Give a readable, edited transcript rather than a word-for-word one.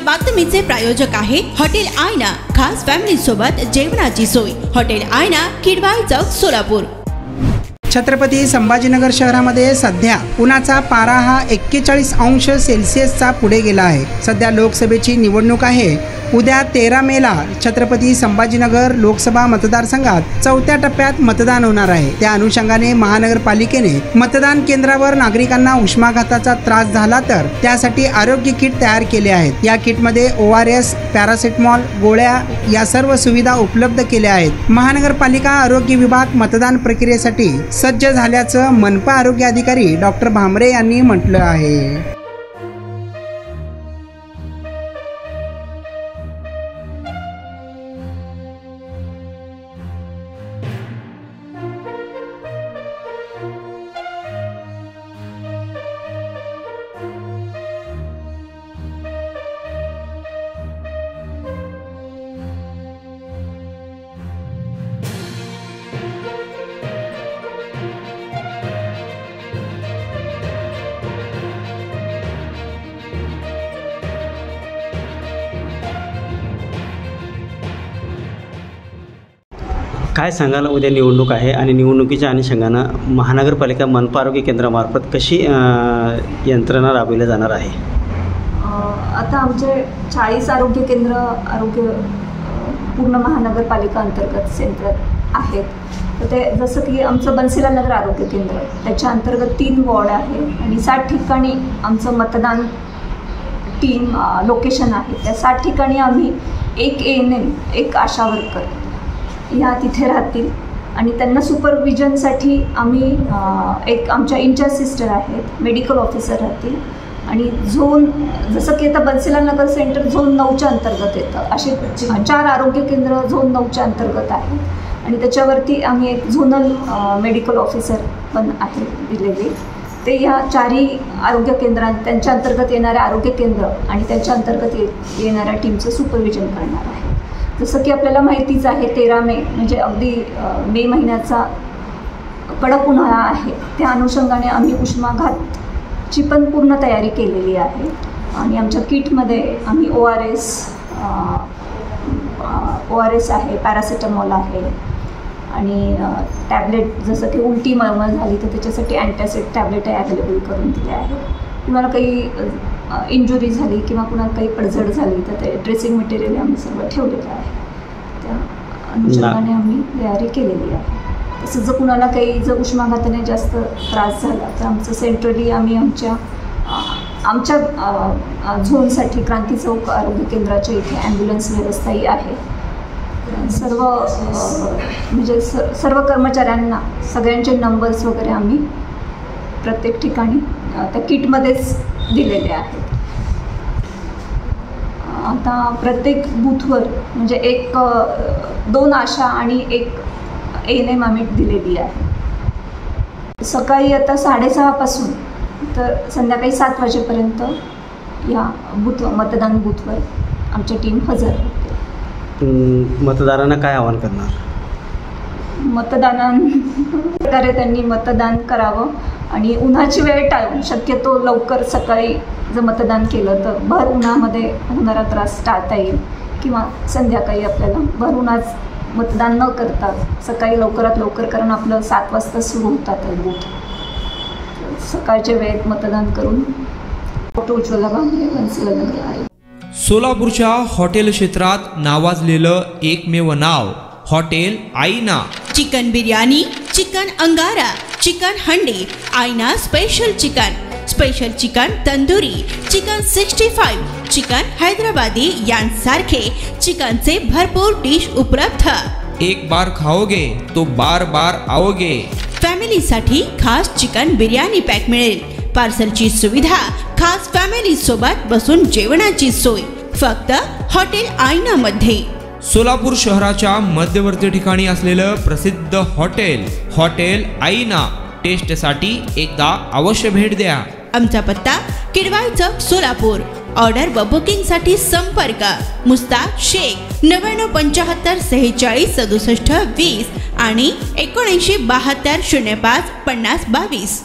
बातमीचे प्रायोजक आहे हॉटेल आयना। खास फॅमिली सोबत जेवणाची सोय। हॉटेल आयना, किडवाई चौक, सोलापूर। छत्रपती संभाजीनगर शहरामध्ये सध्या उन्हाचा पारा हा 41 अंश सेल्सिअसचा पुढे गेला आहे। सध्या लोकसभेची निवडणूक आहे। उद्या 13 मेला छत्रपती संभाजीनगर लोकसभा मतदारसंघात चौथ्या टप्प्यात मतदान होणार आहे। त्या अनुषंगाने महानगरपालिकेने मतदान केंद्रावर नागरिकांना उष्माघाताचा त्रास झाला तर त्यासाठी आरोग्य किट तयार केले आहेत। या किटमध्ये ORS, पॅरासिटामॉल, गोळ्या या सर्व सुविधा उपलब्ध केल्या आहेत। महानगरपालिका आरोग्य विभाग मतदान प्रक्रियेसाठी सज्ज झाल्याचं मनपा आरोग्य अधिकारी डॉक्टर भामरे यांनी म्हटलं आहे। काय सांगाल, उद्या निवडणूक आहे आणि निवडणुकीच्या अनुषंगानं महानगरपालिका मनपा आरोग्य केंद्रामार्फत कशी यंत्रणा राबविली जाणार आहे? आता आमचे 40 आरोग्य केंद्र पूर्ण महानगरपालिका अंतर्गत सेंटर आहेत। तर ते जसं की आमचं बन्सीलाल नगर आरोग्य केंद्र, त्याच्या अंतर्गत 3 वॉर्ड आहे आणि 60 ठिकाणी आमचं मतदान टीम लोकेशन आहे। त्या 60 ठिकाणी आम्ही एक ANM, एक आशा वर्कर ह्या तिथे राहतील आणि त्यांना सुपरविजनसाठी आम्ही एक आमच्या इंचार्ज सिस्टर आहेत, मेडिकल ऑफिसर राहतील आणि झोन जसं की आता बन्सीलाल नगर सेंटर झोन 9च्या अंतर्गत येतं। असे 4 आरोग्य केंद्र झोन 9च्या अंतर्गत आहेत आणि त्याच्यावरती आम्ही एक झोनल मेडिकल ऑफिसर पण आहे दिलेले। ते ह्या 4ही आरोग्य केंद्रांत त्यांच्या अंतर्गत येणाऱ्या आरोग्य केंद्र आणि त्यांच्या अंतर्गत येणाऱ्या टीमचं सुपरविजन करणार आहे। जसं की आपल्याला माहितीच आहे 13 मे म्हणजे अगदी मे महिन्याचा कडक उन्हाळा आहे। त्या अनुषंगाने आम्ही उष्माघातची पण पूर्ण तयारी केलेली आहे आणि आमच्या किटमध्ये आम्ही ORS आहे, पॅरासिटामॉल आहे आणि टॅबलेट जसं की उलटी मळमळ झाली तर त्याच्यासाठी अँटॅसिड टॅबलेटही अवेलेबल करून दिले आहे। कुणाला काही इंजुरी झाली किंवा कुणाला काही पडझड झाली तर ते ड्रेसिंग मटेरियल आम्ही सगळं ठेवलेलं आहे। त्या अनुषंगाने आम्ही तयारी केलेली आहे। तसं जर कुणाला काही जर उष्माघाताने जास्त त्रास झाला तर आमचं सेंट्रली आम्ही आमच्या झोनसाठी क्रांती चौक आरोग्य केंद्राच्या इथे ॲम्ब्युलन्स व्यवस्थाही आहे। सर्व कर्मचाऱ्यांना सगळ्यांचे नंबर्स वगैरे आम्ही प्रत्येक ठिकाणी त्या किटमध्येच दिलेले आहेत। आता प्रत्येक बूथवर म्हणजे 2 आशा आणि 1 ANM आम्ही दिलेली आहे। सकाळी आता 6:30 पासून तर संध्याकाळी 7 वाजेपर्यंत या मतदान बूथवर आमची टीम हजर होते। मतदारांना काय आवाहन करणार? प्रकारे त्यांनी मतदान करावं आणि उन्हाची वेळ टाळून शक्यतो लवकर सकाळी जर मतदान केलं तर भर उन्हामध्ये होणारा त्रास टाळता येईल किंवा संध्याकाळी आपल्याला भर उन्हात मतदान न करता सकाळी लवकरात लवकर, कारण आपलं 7 वाजता सुरू होतात बूथ, सकाळच्या वेळेत मतदान करून उज्ज्वला भामरे, बन्सीलाल नगर आहे। सोलापूरच्या हॉटेल क्षेत्रात नावाजलेलं एकमेव नाव हॉटेल आईना। चिकन बिर्याणी, चिकन अंगारा, चिकन हंडी, आईना special chicken tandoori, chicken 65, chicken Hyderabadi यांसारखे चिकनचे भरपूर डिश उपलब्ध। एक बार खाओगे तो बार बार आओगे। फॅमिलीसाठी खास चिकन बिर्याणी पॅक मिळेल। पार्सलची सुविधा, खास फॅमिली सोबत बसून जेवणाची सोय फक्त हॉटेल आईना मध्ये। सोलापूर शहराच्या मध्यवर्ती ठिकाणी असलेलं प्रसिद्ध हॉटेल आईना टेस्टसाठी एकदा अवश्य भेट द्या। आमचा पत्ता किडवाई चौक, सोलापूर। ऑर्डर व बुकिंग साठी संपर्क मुस्ताक शेख 9975 46 67 20 आणि 7972 05 50 22।